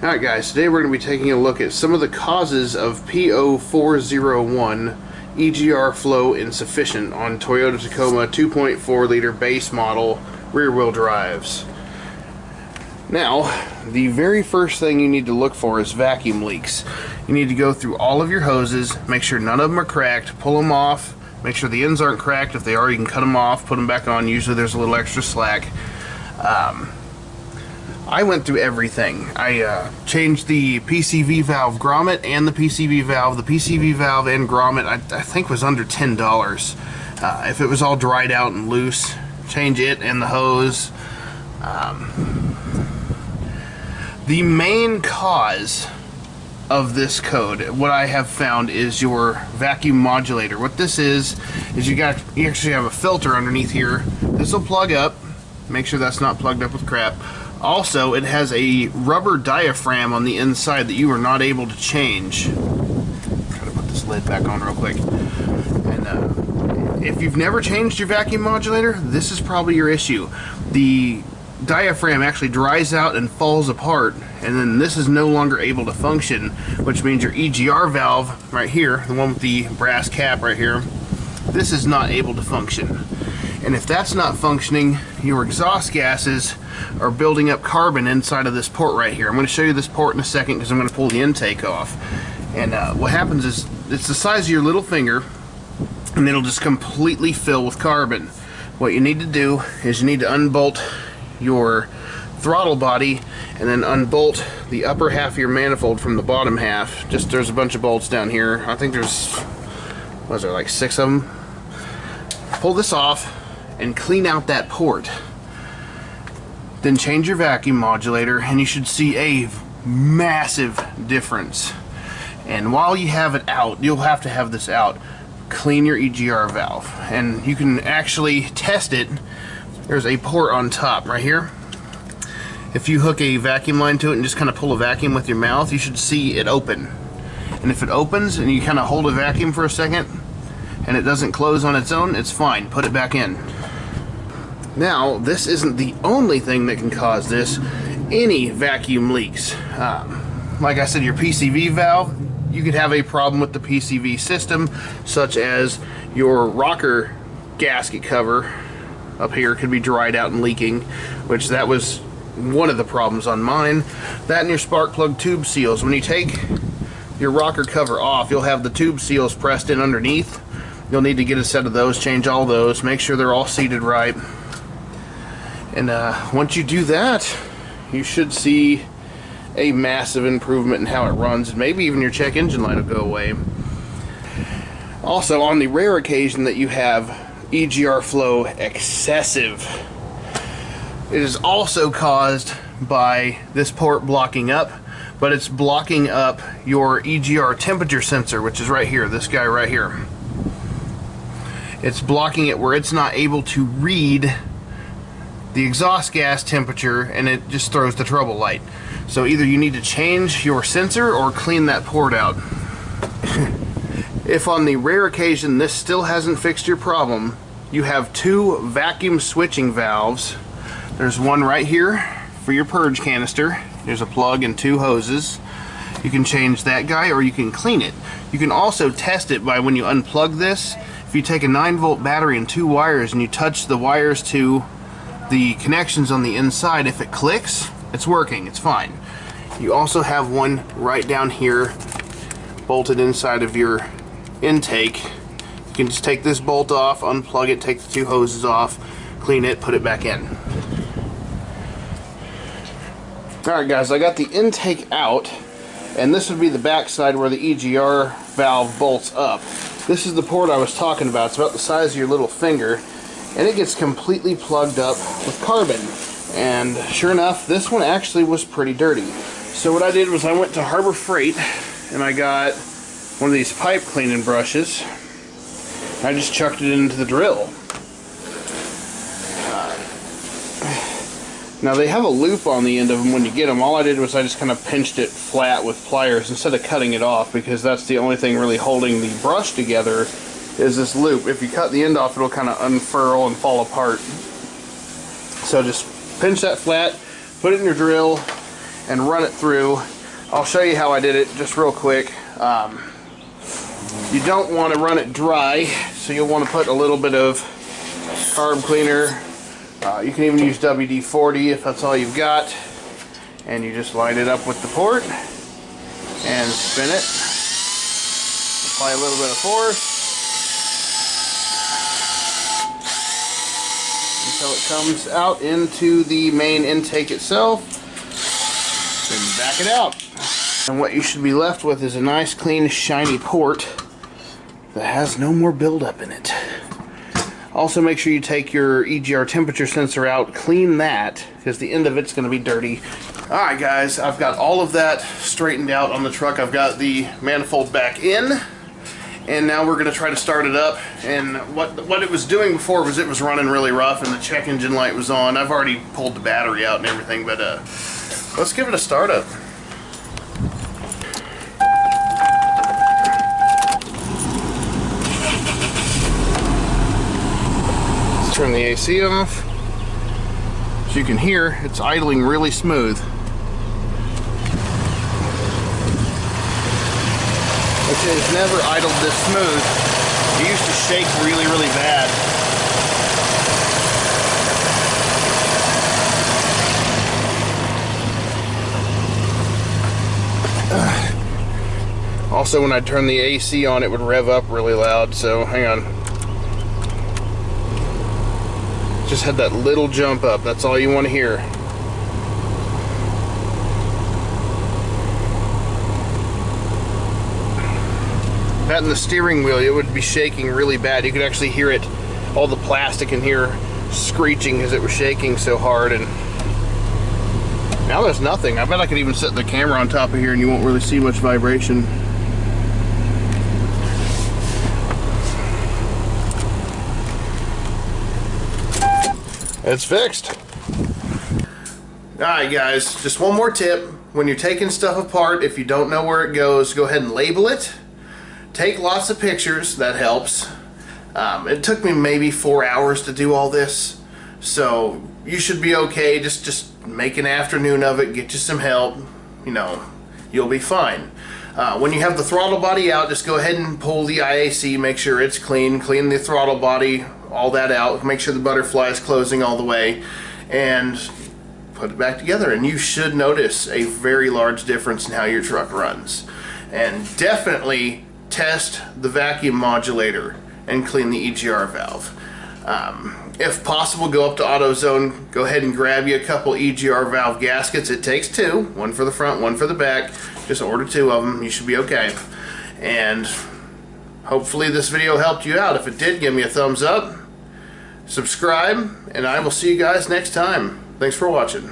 Alright guys, today we're going to be taking a look at some of the causes of P0401 Egr Flow Insufficient on Toyota Tacoma 2.4 liter base model rear wheel drives. Now, the very first thing you need to look for is vacuum leaks. You need to go through all of your hoses, make sure none of them are cracked, pull them off, make sure the ends aren't cracked. If they are, you can cut them off, put them back on. Usually there's a little extra slack. I went through everything. I changed the Pcv valve grommet and the Pcv valve. The Pcv valve and grommet I think was under $10. If it was all dried out and loose, change it and the hose. The main cause of this code, what I have found, is your vacuum modulator. What this is you actually have a filter underneath here. This will plug up. Make sure that's not plugged up with crap. Also, it has a rubber diaphragm on the inside that you are not able to change. Try to put this lid back on real quick. And if you've never changed your vacuum modulator, this is probably your issue. The diaphragm actually dries out and falls apart, and then this is no longer able to function, which means your Egr valve right here, the one with the brass cap right here, this is not able to function. And if that's not functioning, your exhaust gases are building up carbon inside of this port right here. I'm going to show you this port in a second because I'm going to pull the intake off. And what happens is, it's the size of your little finger, and it'll just completely fill with carbon. What you need to do is you need to unbolt your throttle body and then unbolt the upper half of your manifold from the bottom half. Just, there's a bunch of bolts down here. I think there's, what is there, like 6 of them? Pull this off and clean out that port. Then change your vacuum modulator and you should see a massive difference. And while you have it out, you'll have to have this out, clean your Egr valve. And you can actually test it. There's a port on top right here. If you hook a vacuum line to it and just kind of pull a vacuum with your mouth, you should see it open. And if it opens and you kind of hold a vacuum for a second and it doesn't close on its own, it's fine. Put it back in. Now, this isn't the only thing that can cause this. Any vacuum leaks. Like I said, your Pcv valve, you could have a problem with the Pcv system, such as your rocker gasket cover up here could be dried out and leaking, which that was one of the problems on mine. That and your spark plug tube seals. When you take your rocker cover off, you'll have the tube seals pressed in underneath. You'll need to get a set of those, change all those, make sure they're all seated right. And once you do that, you should see a massive improvement in how it runs, and maybe even your check engine light will go away. Also, on the rare occasion that you have Egr flow excessive, it is also caused by this port blocking up, but it's blocking up your Egr temperature sensor, which is right here, this guy right here. It's blocking it where it's not able to read the exhaust gas temperature, and it just throws the trouble light. So either you need to change your sensor or clean that port out. If on the rare occasion this still hasn't fixed your problem, you have 2 vacuum switching valves. There's one right here for your purge canister. There's a plug and 2 hoses. You can change that guy or you can clean it. You can also test it by, when you unplug this, if you take a 9-volt battery and 2 wires and you touch the wires to the connections on the inside, if it clicks, it's working, it's fine. You also have one right down here bolted inside of your intake. You can just take this bolt off, unplug it, take the 2 hoses off, clean it, put it back in. Alright guys, I got the intake out, and this would be the back side where the Egr valve bolts up. This is the port I was talking about. It's about the size of your little finger, and it gets completely plugged up with carbon. And sure enough, this one actually was pretty dirty. So what I did was I went to Harbor Freight and I got one of these pipe cleaning brushes. I just chucked it into the drill. Now they have a loop on the end of them when you get them. All I did was I just kind of pinched it flat with pliers instead of cutting it off, because that's the only thing really holding the brush together is this loop. If you cut the end off, it'll kind of unfurl and fall apart. So just pinch that flat, put it in your drill, and run it through. I'll show you how I did it just real quick. You don't want to run it dry, so you'll want to put a little bit of carb cleaner. You can even use WD-40 if that's all you've got. And you just line it up with the port and spin it. Apply a little bit of force until it comes out into the main intake itself. Then back it out. And what you should be left with is a nice, clean, shiny port that has no more buildup in it. Also, make sure you take your Egr temperature sensor out, clean that, because the end of it's going to be dirty. Alright guys, I've got all of that straightened out on the truck. I've got the manifold back in, and now we're going to try to start it up. And what it was doing before was it was running really rough and the check engine light was on. I've already pulled the battery out and everything, but let's give it a startup. Turn the AC off. As you can hear, it's idling really smooth. Which has never idled this smooth. It used to shake really, really bad. Also, when I turn the AC on, it would rev up really loud, so hang on. Just had that little jump up. That's all you want to hear. That and the steering wheel, it would be shaking really bad. You could actually hear it, all the plastic in here screeching because it was shaking so hard. And now there's nothing. I bet I could even set the camera on top of here and you won't really see much vibration. It's fixed. Alright guys, just one more tip. When you're taking stuff apart, if you don't know where it goes, go ahead and label it. Take lots of pictures, that helps. It took me maybe 4 hours to do all this, so you should be okay. Just make an afternoon of it, get you some help, you know, you'll be fine. When you have the throttle body out, just go ahead and pull the IAC, make sure it's clean the throttle body, all that out, make sure the butterfly is closing all the way, and put it back together, and you should notice a very large difference in how your truck runs. And definitely test the vacuum modulator and clean the Egr valve. If possible, go up to AutoZone, go ahead and grab you a couple Egr valve gaskets. It takes two, one for the front, one for the back. Just order 2 of them, you should be okay. And hopefully this video helped you out. If it did, give me a thumbs up, subscribe, and I will see you guys next time. Thanks for watching.